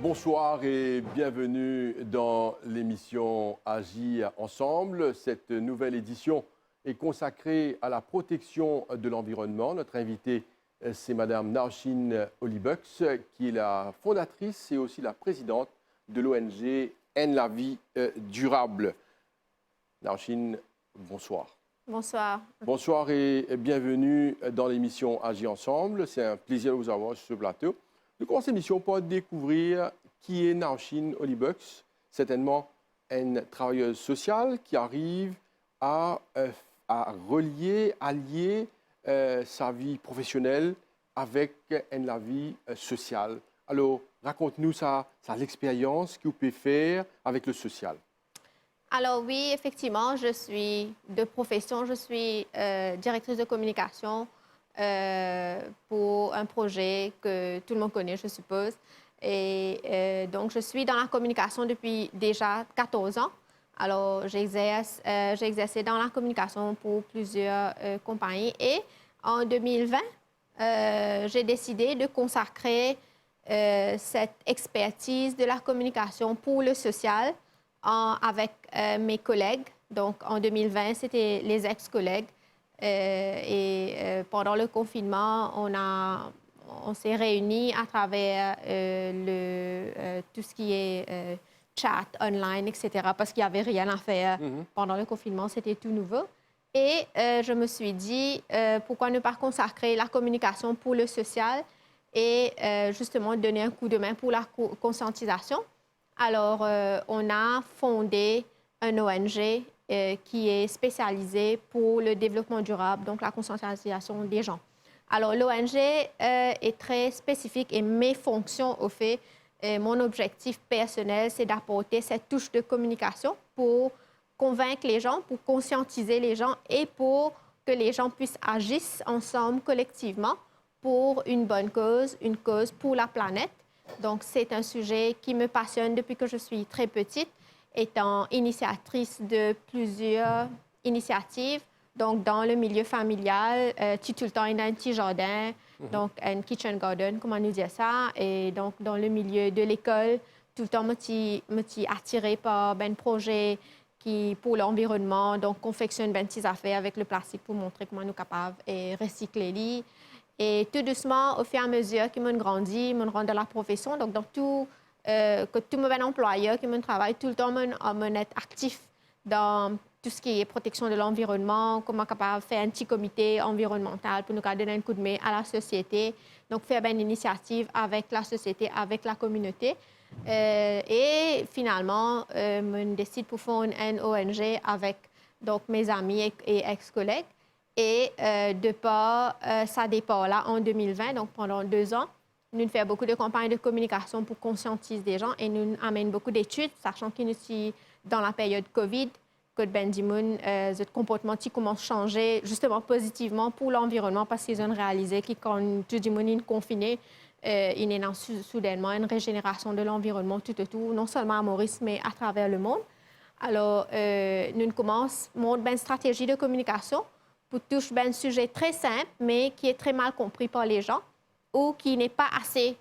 Bonsoir et bienvenue dans l'émission Agir ensemble. Cette nouvelle édition est consacrée à la protection de l'environnement. Notre invitée, c'est Madame Naoshine Olibux, qui est la fondatrice et aussi la présidente de l'ONG En la vie durable. Naoshine, bonsoir. Bonsoir. Bonsoir et bienvenue dans l'émission Agir ensemble. C'est un plaisir de vous avoir sur ce plateau. Nous commençons l'émission par découvrir qui est Naoshine Olibux, certainement une travailleuse sociale qui arrive à allier sa vie professionnelle avec la vie sociale. Alors, raconte-nous l'expérience que vous pouvez faire avec le social. Alors oui, effectivement, je suis de profession, je suis directrice de communication pour un projet que tout le monde connaît, je suppose. Et donc, je suis dans la communication depuis déjà 14 ans. Alors, j'ai exercé dans la communication pour plusieurs compagnies. Et en 2020, j'ai décidé de consacrer cette expertise de la communication pour le social avec mes collègues. Donc, en 2020, c'était les ex-collègues. Pendant le confinement, on s'est réunis à travers tout ce qui est chat online, etc., parce qu'il n'y avait rien à faire pendant le confinement, c'était tout nouveau. Et je me suis dit, pourquoi ne pas consacrer la communication pour le social et justement donner un coup de main pour la conscientisation. Alors, on a fondé un ONG qui est spécialisé pour le développement durable, donc la conscientisation des gens. Alors, l'ONG est très spécifique et mes fonctions, au fait, mon objectif personnel, c'est d'apporter cette touche de communication pour convaincre les gens, pour conscientiser les gens et pour que les gens puissent agir ensemble, collectivement, pour une bonne cause, une cause pour la planète. Donc, c'est un sujet qui me passionne depuis que je suis très petite, étant initiatrice de plusieurs initiatives. Donc, dans le milieu familial, tout le temps, il y a un petit jardin, donc un kitchen garden, comment nous dire ça. Et donc, dans le milieu de l'école, tout le temps, je suis attirée par un projet qui, pour l'environnement, donc confectionne des petites affaires avec le plastique pour montrer comment nous sommes capables de recycler les. Et tout doucement, au fur et à mesure qu'ils m'ont grandi, ils m'ont rendu dans la profession. Donc, dans tout mauvais employeur qui me travaille, tout le temps, m'ont être actif dans tout ce qui est protection de l'environnement, comment capable de faire un petit comité environnemental pour nous donner un coup de main à la société. Donc, faire une initiative avec la société, avec la communauté. Et finalement, je décide pour fonder une ONG avec donc, mes amis et ex-collègues. Et de par ça départ-là, en 2020, donc pendant 2 ans, nous faisons beaucoup de campagnes de communication pour conscientiser des gens et nous amènons beaucoup d'études, sachant que nous sommes dans la période COVID, que le comportement qui commence à changer justement positivement pour l'environnement parce qu'ils ont réalisé que quand tout le monde est confiné, il y a soudainement une régénération de l'environnement tout autour, non seulement à Maurice, mais à travers le monde. Alors, nous commençons à monter une stratégie de communication pour toucher un sujet très simple, mais qui est très mal compris par les gens ou qui n'est pas assez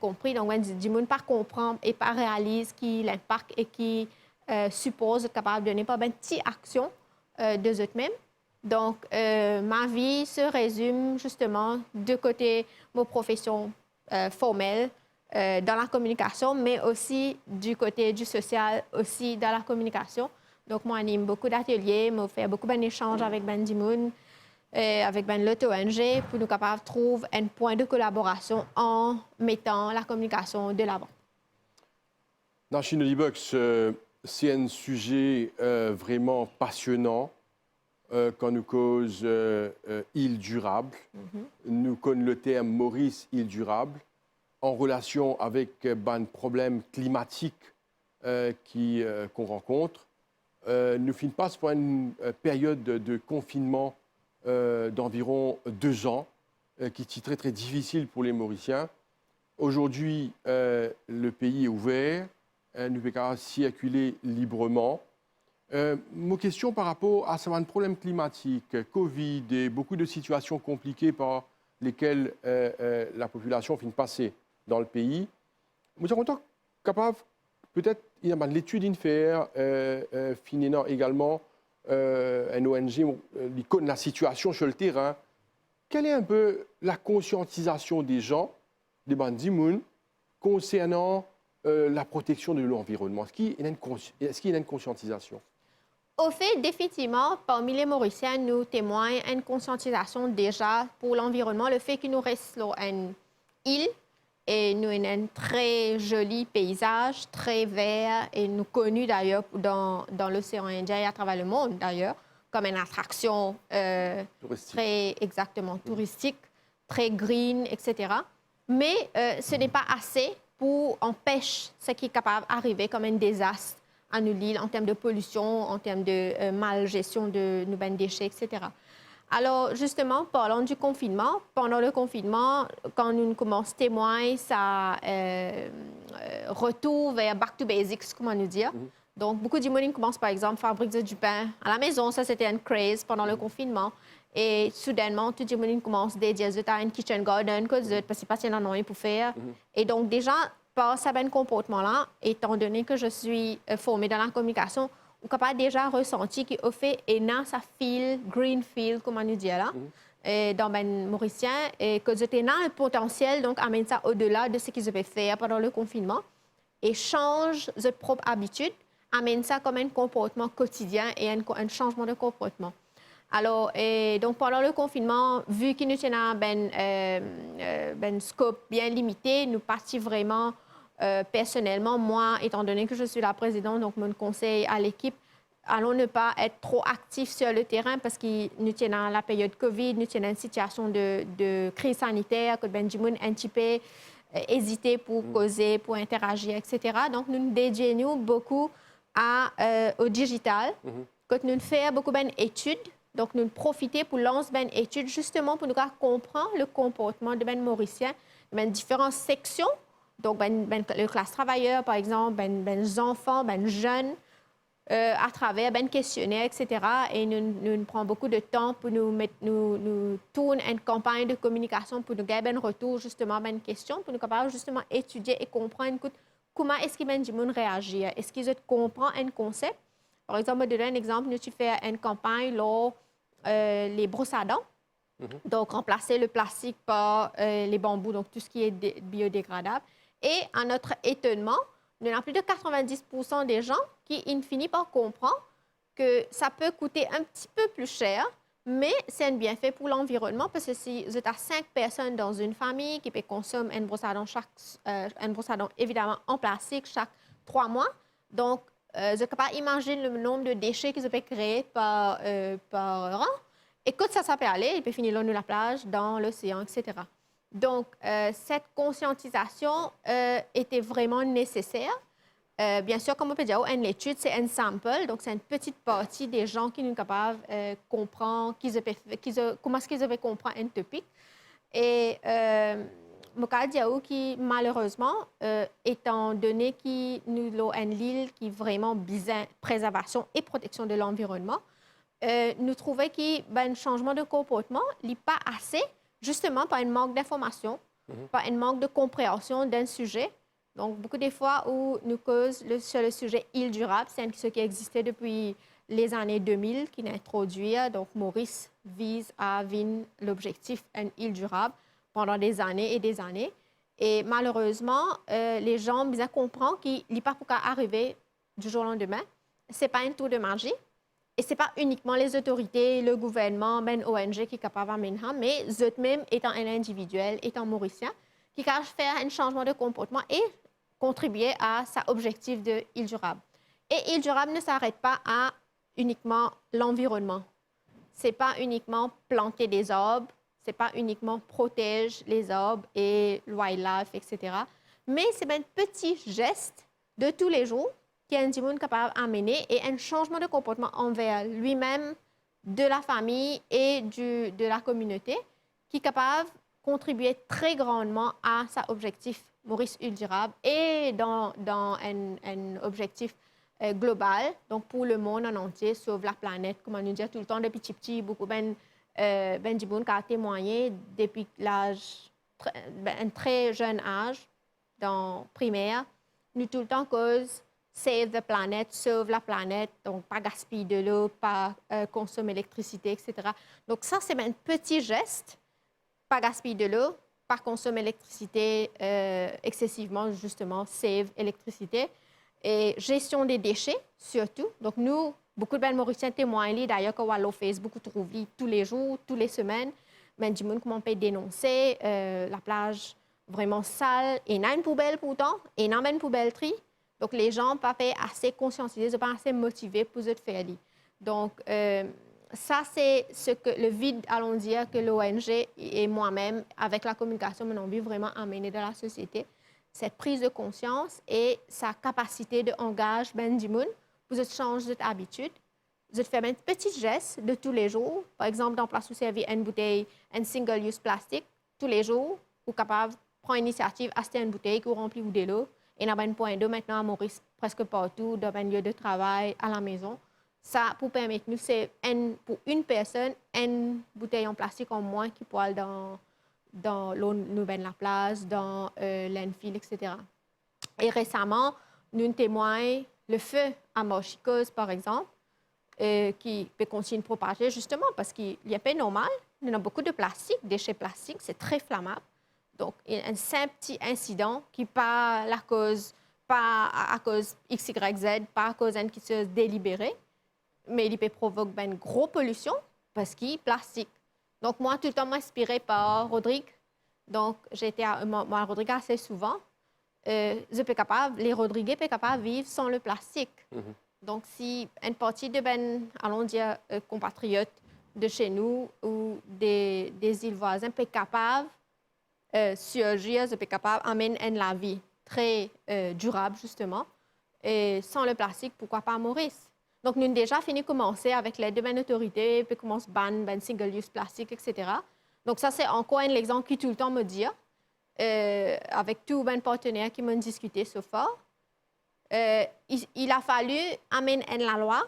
compris. Donc, du monde pas comprendre et pas réalise qui l'impact et qui suppose être capable de donner pas une petite action de eux-mêmes. Donc, ma vie se résume justement de côté ma profession formelle dans la communication, mais aussi du côté du social, aussi dans la communication. Donc, moi, j'anime beaucoup d'ateliers, je fais beaucoup d'échanges avec Ben Dimoun, avec l'autre ONG, pour nous capables de trouver un point de collaboration en mettant la communication de l'avant. Naoshine Olibux, c'est un sujet vraiment passionnant quand nous cause île durable. Nous connaissons le terme Maurice île durable en relation avec un problème climatique qu'on rencontre. Nous finissons pas par une période de confinement d'environ 2 ans, qui est très, très difficile pour les Mauriciens. Aujourd'hui, le pays est ouvert, nous pouvons circuler librement. Mon question par rapport à ce problème climatique, Covid et beaucoup de situations compliquées par lesquelles la population finit de passer dans le pays, nous avons capable, peut-être, il y a l'étude in faire, finissant également, une ONG, qui connaît la situation sur le terrain. Quelle est un peu la conscientisation des gens, des bandits, concernant la protection de l'environnement? Est-ce qu'il y a une conscientisation? Au fait, définitivement, parmi les Mauriciens, nous témoignons une conscientisation déjà pour l'environnement, le fait qu'il nous reste une île et nous avons un très joli paysage, très vert, et nous connus d'ailleurs dans l'océan Indien et à travers le monde d'ailleurs, comme une attraction très exactement touristique, très green, etc. Mais ce n'est pas assez pour empêcher ce qui est capable d'arriver comme un désastre à nous l'île en termes de pollution, en termes de malgestion de nos déchets, etc. Alors, justement, parlant du confinement, pendant le confinement, quand nous commençons à témoigner, ça retour vers back to basics, comment nous dire. Donc, beaucoup de monde commencent, par exemple, à fabriquer du pain à la maison. Ça, c'était un craze pendant le confinement. Et soudainement, tout le monde commence à dédier à un kitchen garden, parce que pas en rien pour faire. Et donc, déjà, par ce comportement-là, étant donné que je suis formée dans la communication, on capable déjà ressenti qu'au fait, et là, ça feel, green field, comme on dit là, dans ben mauricien, et que j'étais là le potentiel, donc amène ça au-delà de ce qu'ils avaient fait pendant le confinement, et change de propre habitude, amène ça comme un comportement quotidien et un changement de comportement. Alors, donc pendant le confinement, vu qu'il nous tenait un scope bien limité, nous partions vraiment personnellement, moi, étant donné que je suis la présidente, donc mon conseil à l'équipe, allons ne pas être trop actifs sur le terrain parce que nous tenons la période COVID, nous tenons une situation de crise sanitaire, que Benjamin un petit peu hésité pour causer, pour interagir, etc. Donc, nous nous dédions beaucoup au digital, que nous faisons beaucoup d'études. Donc, nous profitons pour lancer des études justement pour nous comprendre le comportement de Mauriciens, de différentes sections. Donc, le classe travailleur, par exemple, les enfants, les jeunes, à travers un questionnaire, etc. Et nous prenons beaucoup de temps pour nous tourner une campagne de communication pour nous gagner un retour, justement, une question, pour nous capables justement étudier et comprendre comment est-ce que les gens réagissent. Est-ce qu'ils comprennent un concept? Par exemple, je donne un exemple, nous faisons une campagne là, les brosses à dents. Donc, remplacer le plastique par les bambous, donc tout ce qui est biodégradable. Et à notre étonnement, il y a plus de 90% des gens qui finissent par comprendre que ça peut coûter un petit peu plus cher, mais c'est un bienfait pour l'environnement parce que si vous êtes à 5 personnes dans une famille qui peut consommer une brosse à dents, évidemment en plastique chaque 3 mois, donc vous ne pouvez pas imaginer le nombre de déchets qu'ils peuvent créer par an. Et quand ça peut aller, il peut finir dans la plage, dans l'océan, etc. Donc, cette conscientisation était vraiment nécessaire. Bien sûr, comme on peut dire, une étude, c'est un sample, donc c'est une petite partie des gens qui sont capables de comprendre, comment est-ce qu'ils avaient compris un topic. Et Moka Diaou, qui malheureusement, étant donné que nous avons une île qui est vraiment besoin préservation et protection de l'environnement, nous trouvons qu'un changement de comportement n'est pas assez, justement par un manque d'information, par un manque de compréhension d'un sujet. Donc, beaucoup des fois où nous causons sur le sujet île durable, c'est ce qui existait depuis les années 2000, qui est introduit. Donc, Maurice vise à avoir l'objectif d'une île durable pendant des années et des années. Et malheureusement, les gens bien comprennent qu'il n'est pas pour arriver du jour au lendemain. Ce n'est pas un tour de magie. Et ce n'est pas uniquement les autorités, le gouvernement, ONG qui est capable d'amener, mais eux-mêmes, étant un individuel, étant mauricien, qui peut faire un changement de comportement et contribuer à sa objectif de île durable. Et île durable ne s'arrête pas à uniquement l'environnement. Ce n'est pas uniquement planter des arbres, ce n'est pas uniquement protéger les arbres et le wildlife, etc. Mais c'est un petit geste de tous les jours qu'un monde capable d'amener et un changement de comportement envers lui-même, de la famille et de la communauté qui est capable de contribuer très grandement à son objectif Maurice île durable et dans un objectif global, donc pour le monde en entier, sauver la planète, comme on nous dit tout le temps depuis petit, beaucoup Djiboun qui a témoigné depuis un très jeune âge, dans primaire, nous tout le temps cause save the planet, sauve la planète, donc pas gaspiller de l'eau, pas consommer l'électricité, etc. Donc ça, c'est un petit geste, pas gaspiller de l'eau, pas consommer l'électricité excessivement, justement, save électricité. Et gestion des déchets, surtout. Donc nous, beaucoup de Mauriciens témoignent, d'ailleurs, que Wallo Facebook, vous trouvez tous les jours, toutes les semaines, mais du monde, comment on peut dénoncer la plage vraiment sale. Et il y a une poubelle pourtant, et il y a une poubelle tri. Donc, les gens ne sont pas assez conscientisés, ne sont pas assez motivés pour se faire. Donc, ça, c'est ce que le vide, allons dire, que l'ONG et moi-même, avec la communication, mon envie vraiment amener dans la société, cette prise de conscience et sa capacité d'engagement ben du monde pour changer cette habitude. Je fais un petit geste de tous les jours. Par exemple, dans place où servir une bouteille, un single-use plastique, tous les jours, vous êtes capable de prendre l'initiative, acheter une bouteille, vous remplir de l'eau. Et il y a un point d'eau maintenant à Maurice, presque partout, dans un lieu de travail, à la maison. Ça, pour permettre nous, c'est pour une personne, une bouteille en plastique en moins qui peut aller dans l'eau nouvelle la place, dans l'enfil, etc. Et récemment, nous témoignons le feu à Mochicose, par exemple, qui peut continuer de propager justement parce qu'il n'y a pas normal. Il y a beaucoup de plastique, déchets plastiques, c'est très flammable. Donc, un simple petit incident qui pas la cause, pas à cause X, Y, Z, pas à cause d'une chose délibérée, mais il peut provoquer une grosse pollution parce qu'il est plastique. Donc, moi, tout le temps, m'inspirée par Rodrigue. Donc, j'étais à Rodrigue assez souvent. Je peux capable, les Rodriguais sont capables de vivre sans le plastique. Donc, si une partie de allons dire, compatriotes de chez nous ou des îles voisines sont capables surgir, sont capables d'amener la vie très durable, justement. Et sans le plastique, pourquoi pas Maurice? Donc, nous avons déjà fini de commencer avec l'aide de l'autorité, puis commencer à ban single-use plastique, etc. Donc, ça, c'est encore un exemple qui tout le temps me dit, avec tous mes partenaires qui m'ont discuté so far. Il a fallu amener la loi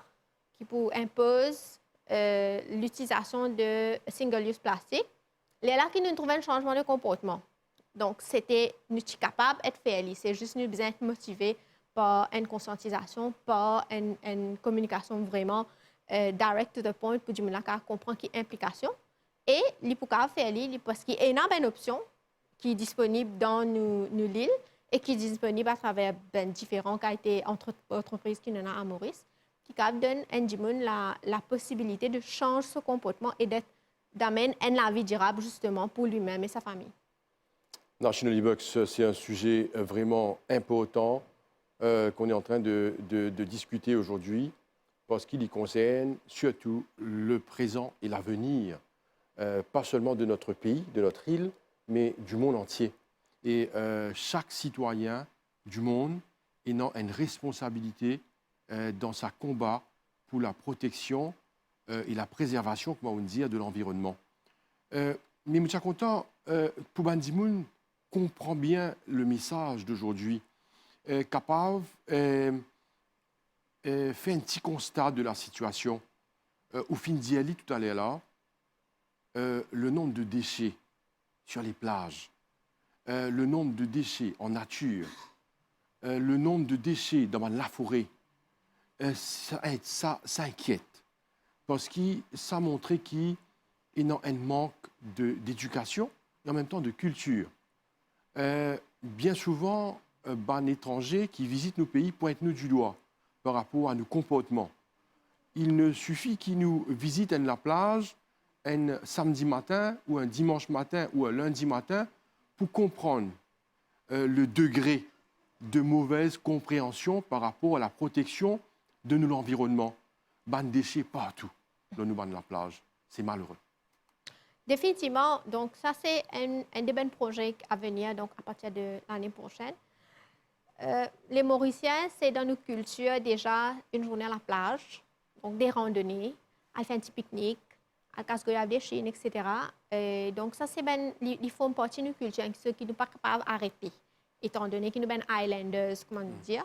qui impose l'utilisation de single-use plastique. C'est là que nous trouvons un changement de comportement. Donc, nous sommes capables d'être faits. C'est juste nous besoin d'être motivés par une conscientisation, par une communication vraiment direct to the point pour que les comprendre qui implication. Et les pour faire parce qu'il y a une option qui est disponible dans nos îles et qui est disponible à travers différentes entreprises qui nous ont à Maurice, qui donnent à la possibilité de changer ce comportement et d'amener une vie durable justement pour lui-même et sa famille. National e-Box, c'est un sujet vraiment important qu'on est en train de discuter aujourd'hui parce qu'il y concerne surtout le présent et l'avenir, pas seulement de notre pays, de notre île, mais du monde entier. Et chaque citoyen du monde ayant une responsabilité dans sa combat pour la protection et la préservation, comment on dit, de l'environnement. Mais je suis content, pour Bandimoun comprend bien le message d'aujourd'hui, capable de faire un petit constat de la situation. Au fin d'hier, tout à l'heure, le nombre de déchets sur les plages, le nombre de déchets en nature, le nombre de déchets dans la forêt, ça inquiète. Parce que ça montrait qu'il y a un manque d'éducation et en même temps de culture. Bien souvent, un étranger qui visite nos pays pointe nous du doigt par rapport à nos comportements. Il ne suffit qu'il nous visite la plage un samedi matin ou un dimanche matin ou un lundi matin pour comprendre le degré de mauvaise compréhension par rapport à la protection de l'environnement. Ban déchets partout dans la plage. C'est malheureux. Définitivement. Donc, ça, c'est un des bons projets à venir donc, à partir de l'année prochaine. Les Mauriciens, c'est dans nos cultures déjà une journée à la plage, donc des randonnées, à faire un petit pique-nique, à casse-gueule des chines, etc. Et donc, ça, c'est ben, ils font partie de nos cultures, ceux qui ne sont pas capables d'arrêter, étant donné qu'ils nous sont islanders, comment dire.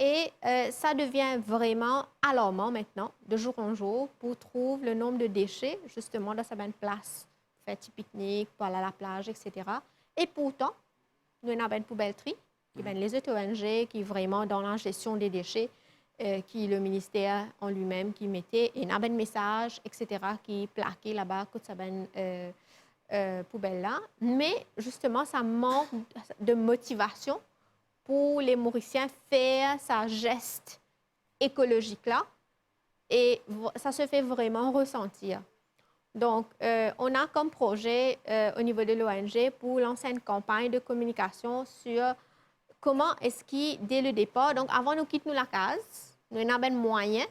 Et ça devient vraiment alarmant maintenant, de jour en jour, pour trouver le nombre de déchets, justement, dans cette place. Faire un petit pique-nique, pour aller à la plage, etc. Et pourtant, nous avons une poubelle tri. qui ben, les autres ONG qui vraiment dans la gestion des déchets, qui le ministère en lui-même qui mettait un ben message, etc., qui plaquait là-bas, que ça ben poubelle là. Mais justement, ça manque de motivation pour les Mauriciens faire sa geste écologique là. Et ça se fait vraiment ressentir. Donc, on a comme projet au niveau de l'ONG pour lancer une campagne de communication sur comment est-ce que, dès le départ, donc avant nous quitter la case, nous avons un moyen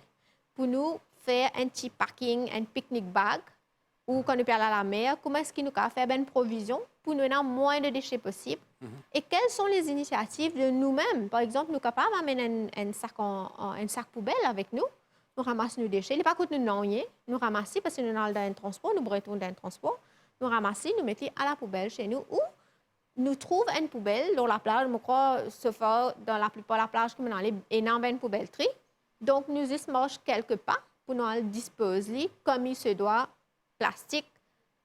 pour nous faire un petit packing, un picnic bag, ou quand nous allons à la mer, comment est-ce que nous pouvons faire une provision pour nous avoir moins de déchets possible. Et quelles sont les initiatives de nous-mêmes? Par exemple, nous sommes capables d'amener un sac poubelle avec nous. Nous ramassons nos déchets. Il n'est pas que nous n'avons rien. Nous ramassons parce que nous sommes dans un transport, nous retournons dans un transport. Nous ramassons, nous mettons à la poubelle chez nous ou nous trouvons une poubelle dans la plage. Je crois, sauf dans la plupart de la plage, comme nous allons, et nous avons une poubelle tri. Donc, nous y marchons quelque part pour nous disposer comme il se doit, plastique,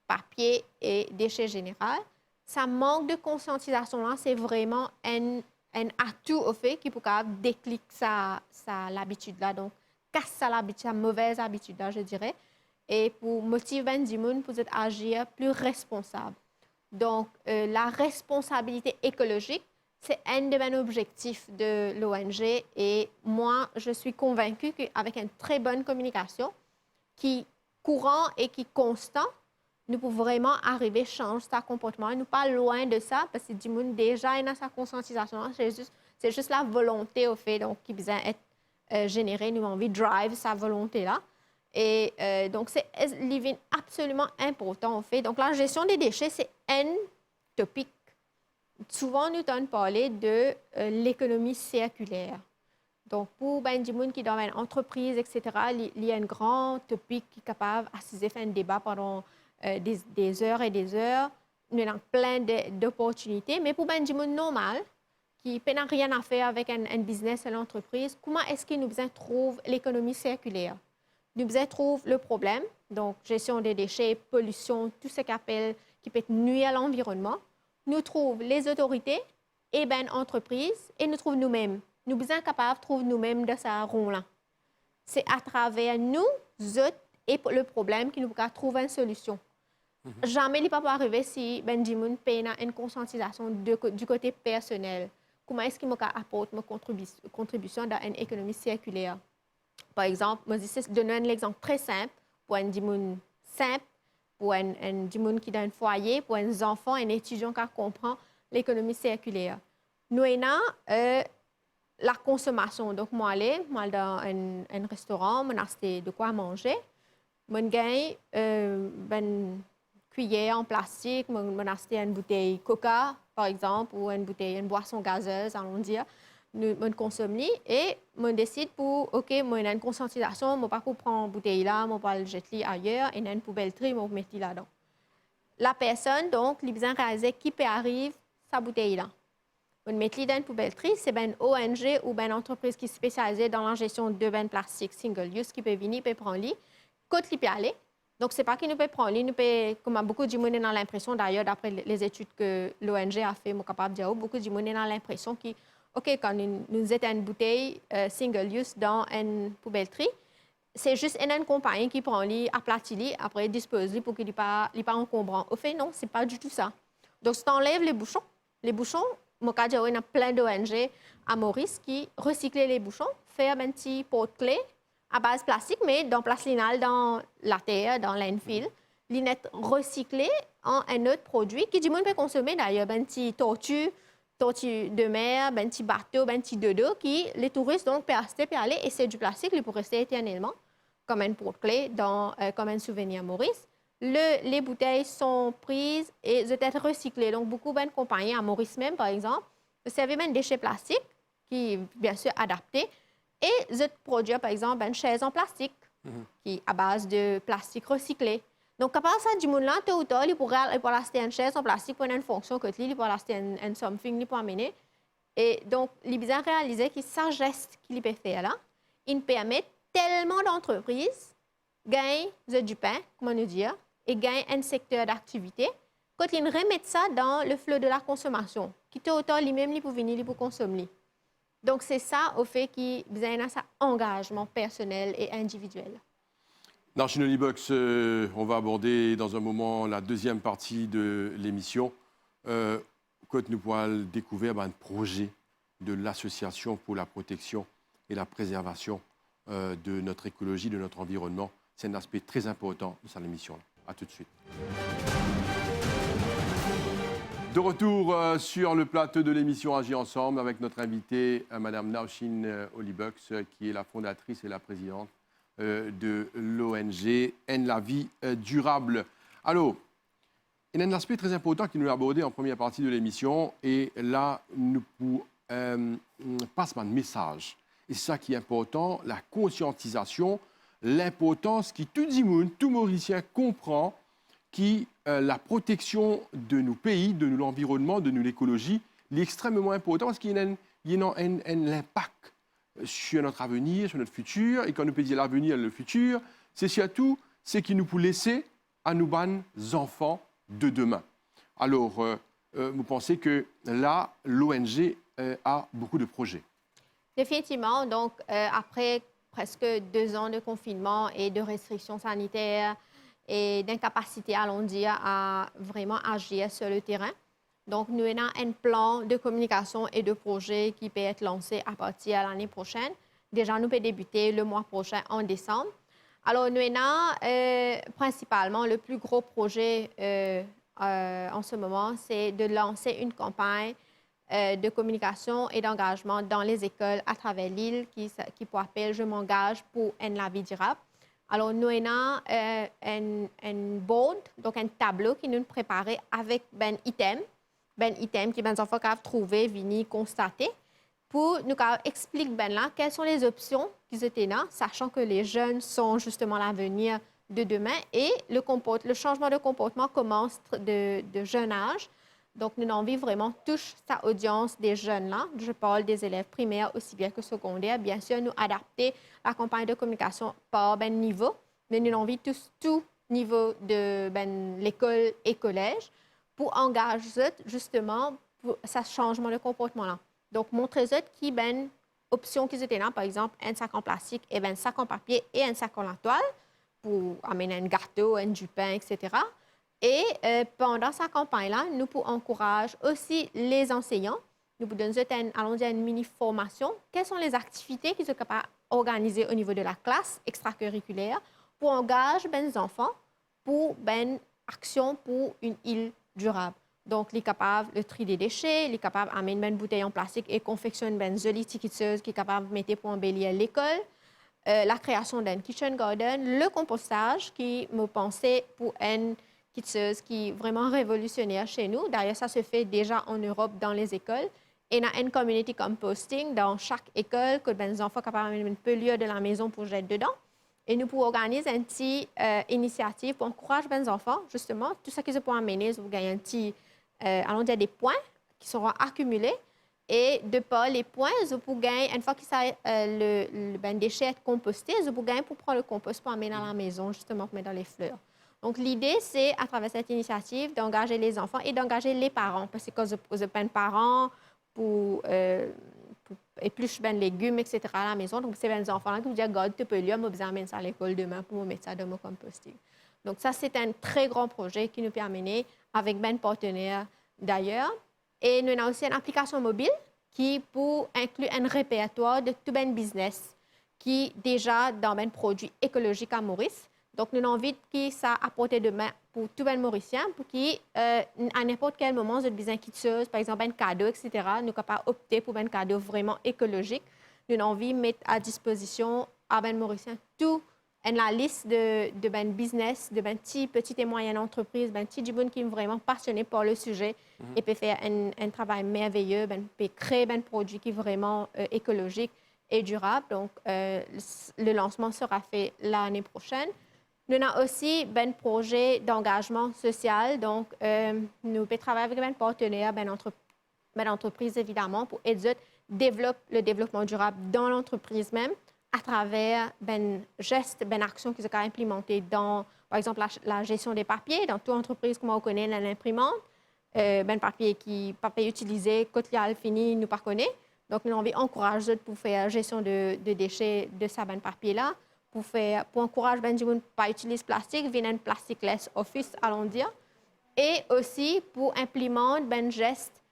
papier et déchets généraux. Ça manque de conscientisation là, c'est vraiment un atout au fait qui peut déclic l'habitude là. Donc, casse la mauvaise habitude là, je dirais, et pour motiver les gens pour agir plus responsable. Donc, la responsabilité écologique, c'est un de mes objectifs de l'ONG et moi, je suis convaincue qu'avec une très bonne communication qui courant et qui constant, nous pouvons vraiment arriver à changer sa comportement. Nous pas loin de ça parce que du monde déjà dans sa conscientisation. C'est juste la volonté au fait donc qui besoin être générée. Nous avons envie de drive sa volonté là. Et donc c'est absolument important au fait. Donc la gestion des déchets c'est un topic. Souvent nous entendons parler de l'économie circulaire. Donc, pour ben, du monde qui est dans une entreprise, etc., il y a un grand topic qui est capable d'assister faire un débat pendant des heures et des heures. Nous avons plein d'opportunités. Mais pour ben, du monde normal, qui n'a rien à faire avec un business et l'entreprise, comment est-ce que nous trouvons l'économie circulaire? Nous trouvons le problème, donc gestion des déchets, pollution, tout ce qui peut nuire à l'environnement. Nous trouvons les autorités et ben, entreprises et nous trouvons nous-mêmes. Nous sommes capables de trouver nous-mêmes dans ce rond-là. C'est à travers nous autres et le problème que nous pouvons trouver une solution. Jamais il ne peut pas arriver si Benjamin paye une conscientisation du côté personnel. Comment est-ce qu'il apporte ma contribution dans une économie circulaire? Par exemple, moi, je donne un exemple très simple pour un Dimoun simple, pour un Dimoun qui a un foyer, pour un enfant, un étudiant qui comprend l'économie circulaire. Nous avons la consommation. Donc, moi, dans un restaurant, je acheté de quoi manger. Je gagne une cuillère en plastique, je acheté une bouteille Coca, par exemple, ou une boisson gazeuse, allons dire. Je consomme et je décide pour, OK, moi, j'ai une conscientisation, je ne vais pas prendre une bouteille là, je vais pas le jeter ailleurs, et une poubelle tri, je vais mettre là-dedans. La personne, donc, il besoin de réaliser qui peut arriver sa bouteille là. On met dans une poubelle tri, c'est une ONG ou une entreprise qui est spécialisée dans la gestion de bennes plastiques single use qui peut venir, peut prendre lui, côté il peut aller. Donc c'est pas qu'il nous peut prendre lui, nous peut, comme beaucoup de monde ont l'impression d'ailleurs d'après les études que l'ONG a fait, moi capable de dire, beaucoup de monde ont l'impression que, ok, quand nous étions une bouteille single use dans une poubelle tri, c'est juste une compagnie qui prend lui, aplatit lui, après dispose lui pour qu'il n'est pas encombrant. Au fait non, c'est pas du tout ça. Donc si tu enlèves les bouchons, il y a plein d'ONG à Maurice qui recyclent les bouchons, font un petit porte-clés à base plastique, mais dans place linale, dans la terre, dans l'indfill, ils sont recyclés en un autre produit qui, du monde peut consommer d'ailleurs, un petit tortue de mer, un petit bateau, un petit dodo, qui les touristes donc peuvent rester, peuvent aller, et c'est du plastique, il peut rester éternellement, comme un porte-clés, comme un souvenir à Maurice. Les bouteilles sont prises et doivent être recyclées. Donc, beaucoup de compagnies, à Maurice même, par exemple, servent même des déchets plastiques, qui bien sûr adaptés, et doivent produire, par exemple, une chaise en plastique, qui est à base de plastique recyclé. Donc, à part ça, du monde là, tôt ou tard, il pourrait acheter une chaise en plastique pour une fonction que il pourrait acheter un something, il pourrait amener. Et donc, il besoin de réaliser que ce geste qu'il peut faire là, il permet tellement d'entreprises gagner du pain, comment nous dire, et gagne un secteur d'activité quand ils remettent ça dans le flot de la consommation, qui est autant lui-même pour venir pour consommer. Donc, c'est ça au fait qu'il y a un engagement personnel et individuel. Dans Chinoli Box, on va aborder dans un moment la deuxième partie de l'émission. Quand nous pourrons découvrir un projet de l'Association pour la protection et la préservation de notre écologie, de notre environnement. C'est un aspect très important de cette émission. À tout de suite. De retour sur le plateau de l'émission Agir ensemble avec notre invitée, Mme Naoshine Olibux, qui est la fondatrice et la présidente de l'ONG En la vie durable. Alors, il y a un aspect très important qui nous a abordé en première partie de l'émission et là, nous passons un message. Et c'est ça qui est important, la conscientisation, l'importance que tout Mauricien comprend qui la protection de nos pays, de l'environnement, de l'écologie, est extrêmement important parce qu'il y a un impact sur notre avenir, sur notre futur. Et quand nous peut dire l'avenir et le futur, c'est surtout ce qui nous peut laisser à nos enfants de demain. Alors, vous pensez que là, l'ONG a beaucoup de projets? Définitivement. Donc, après presque 2 ans de confinement et de restrictions sanitaires, et d'incapacité, allons dire, à vraiment agir sur le terrain. Donc, nous avons un plan de communication et de projet qui peut être lancé à partir de l'année prochaine. Déjà, nous pouvons débuter le mois prochain, en décembre. Alors, nous avons principalement le plus gros projet en ce moment, c'est de lancer une campagne de communication et d'engagement dans les écoles à travers l'île qui s'appelle « Je m'engage pour la vie durable ». Alors, nous avons un board, donc un tableau qui nous préparé avec item que les enfants peuvent trouver, venir constater, pour nous expliquer quelles sont les options qu'ils étaient là, sachant que les jeunes sont justement l'avenir de demain et le changement de comportement commence de jeune âge. Donc, nous avons envie vraiment toucher sa audience des jeunes là. Je parle des élèves primaires aussi bien que secondaires. Bien sûr, nous adapter la campagne de communication par niveau, mais nous avons envie tout niveau de l'école et collège pour engager justement pour ce changement de comportement là. Donc, montrer qui options qu'ils étaient là, par exemple, un sac en plastique et un sac en papier et un sac en la toile pour amener un gâteau, du pain, etc. Et pendant cette campagne-là, nous encourageons aussi les enseignants. Nous donnons une mini-formation. Quelles sont les activités qu'ils sont capables d'organiser au niveau de la classe extracurriculaire pour engager les enfants pour une action pour une île durable. Donc, ils sont capables de trier des déchets, ils sont capables d'amener une bouteille en plastique et confectionner une jolie tiqueteuse qui est capable de mettre pour embellir l'école. La création d'un kitchen garden, le compostage qui me pensait pour une kitscheuse qui est vraiment révolutionnaire chez nous. D'ailleurs, ça se fait déjà en Europe dans les écoles. Et il y a un community composting dans chaque école que les enfants sont capables de mettre un peu lieu de la maison pour jeter dedans. Et nous pouvons organiser une petite initiative pour encourager les enfants, justement, tout ça qu'ils peuvent amener, vous gagnez un petit, allons dire des points qui seront accumulés. Et de par les points, vous pouvez gagner, une fois que le déchet est composté, vous pouvez gagner pour prendre le compost pour amener dans la maison, justement, pour mettre dans les fleurs. Donc, l'idée, c'est, à travers cette initiative, d'engager les enfants et d'engager les parents. Parce que quand vous n'avez pas de parents pour éplucher les légumes, etc. à la maison, donc c'est les enfants qui vous disent « God, tu peux lire, je vais amener ça à l'école demain pour mettre ça dans mon composting ». Donc, ça, c'est un très grand projet qui nous peut amener avec ben partenaires d'ailleurs. Et nous avons aussi une application mobile qui pour inclure un répertoire de tout ben business qui déjà dans ben produits écologiques à Maurice. Donc, nous avons envie que ça apporte demain pour tout les Mauriciens, pour qui, à n'importe quel moment, vous avez besoin de chose, par exemple, un cadeau, etc., nous sommes capables d'opter pour un cadeau vraiment écologique. Nous avons envie de mettre à disposition à les Mauriciens tout la liste de ben business, de ben petites et moyennes entreprises, ben petits gens qui sont vraiment passionnés par le sujet et peuvent faire un travail merveilleux, ben peuvent créer un produit qui est vraiment écologique et durable. Donc, le lancement sera fait l'année prochaine. Nous avons aussi un projet d'engagement social. Donc, nous pouvons travailler avec un partenaire, une entreprise évidemment, pour aider développer le développement durable dans l'entreprise même à travers gestes, actions qui sont implémentées dans, par exemple, la gestion des papiers. Dans toute entreprise, comme on connaît l'imprimante, papier utilisé, quand il y a fini, nous ne connaissons pas. Donc, nous avons encouragé pour faire gestion de déchets de ce papier-là, pour encourager les gens à ne pas utiliser plastique, venir un plasticless office, allons dire, et aussi pour implémenter des gestes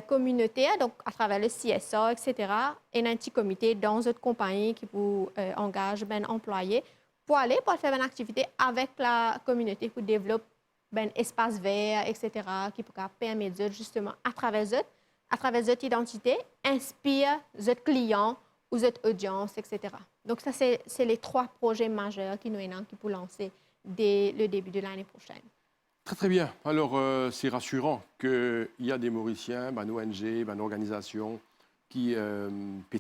communautaires, donc à travers le CSA, etc., et un petit comité dans une compagnie qui vous engage des employés pour aller pour faire une activité avec la communauté pour développer un espace vert, etc., qui peut permettre justement à travers cette identité, inspire votre client ou votre audience, etc. Donc, ça, c'est les 3 projets majeurs qui nous ont pour lancer dès le début de l'année prochaine. Très, très bien. Alors, c'est rassurant qu'il y a des Mauriciens, une ONG, une organisation qui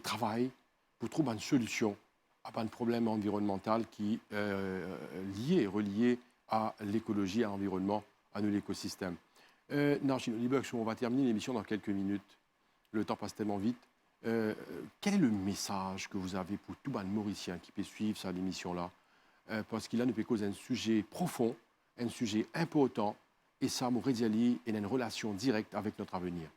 travaillent pour trouver une solution à un problème environnemental qui est relié à l'écologie, à l'environnement, à l'écosystème. Narjine Olibucks, on va terminer l'émission dans quelques minutes. Le temps passe tellement vite. Quel est le message que vous avez pour tout le Mauricien qui peut suivre cette émission-là? Parce qu'il a un sujet profond, un sujet important, et ça m'aurait dit une relation directe avec notre avenir.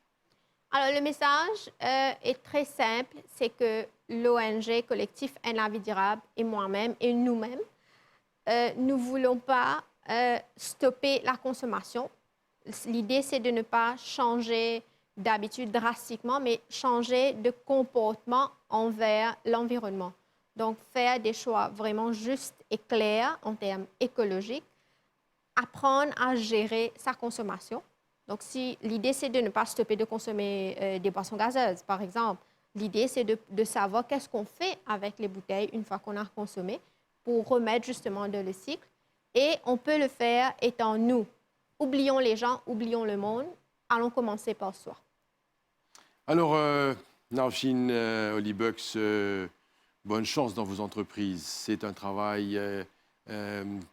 Alors, le message est très simple, c'est que l'ONG Collectif Un la vie durable et moi-même et nous-mêmes, nous ne voulons pas stopper la consommation. L'idée, c'est de ne pas changer d'habitude drastiquement, mais changer de comportement envers l'environnement. Donc, faire des choix vraiment justes et clairs en termes écologiques, apprendre à gérer sa consommation. Donc, si l'idée, c'est de ne pas stopper de consommer des boissons gazeuses, par exemple, l'idée, c'est de savoir qu'est-ce qu'on fait avec les bouteilles une fois qu'on a consommé pour remettre justement dans le cycle. Et on peut le faire étant nous. Oublions les gens, oublions le monde. Allons commencer par soi. Alors, Narjine Olibucks, bonne chance dans vos entreprises. C'est un travail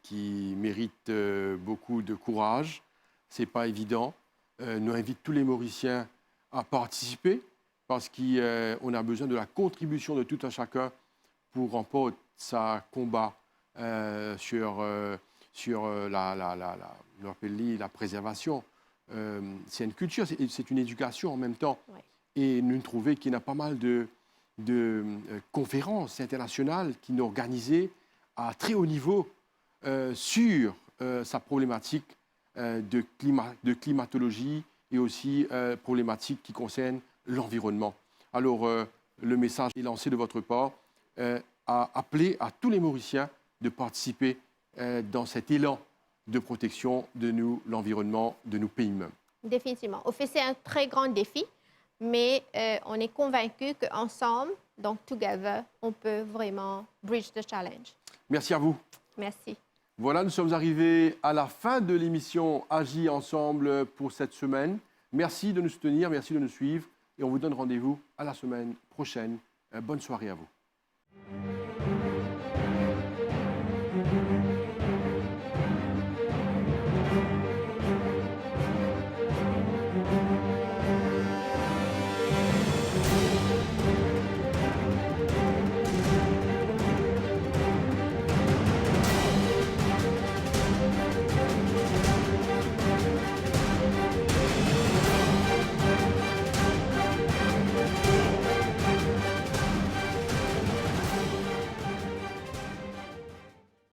qui mérite beaucoup de courage. Ce n'est pas évident. Nous invitons tous les Mauriciens à participer parce qu'on a besoin de la contribution de tout un chacun pour remporter sa combat sur la préservation. C'est une culture, c'est une éducation en même temps. Ouais. Et nous trouvons qu'il y a pas mal de conférences internationales qui sont organisées à très haut niveau sur sa problématique de climatologie et aussi problématique qui concerne l'environnement. Alors, le message est lancé de votre part à appeler à tous les Mauriciens de participer dans cet élan de protection de nous, l'environnement, de nos pays mêmes. Définitivement. Au fait, c'est un très grand défi, mais on est convaincu qu'ensemble, donc together, on peut vraiment bridge the challenge. Merci à vous. Merci. Voilà, nous sommes arrivés à la fin de l'émission Agis ensemble pour cette semaine. Merci de nous soutenir, merci de nous suivre et on vous donne rendez-vous à la semaine prochaine. Bonne soirée à vous.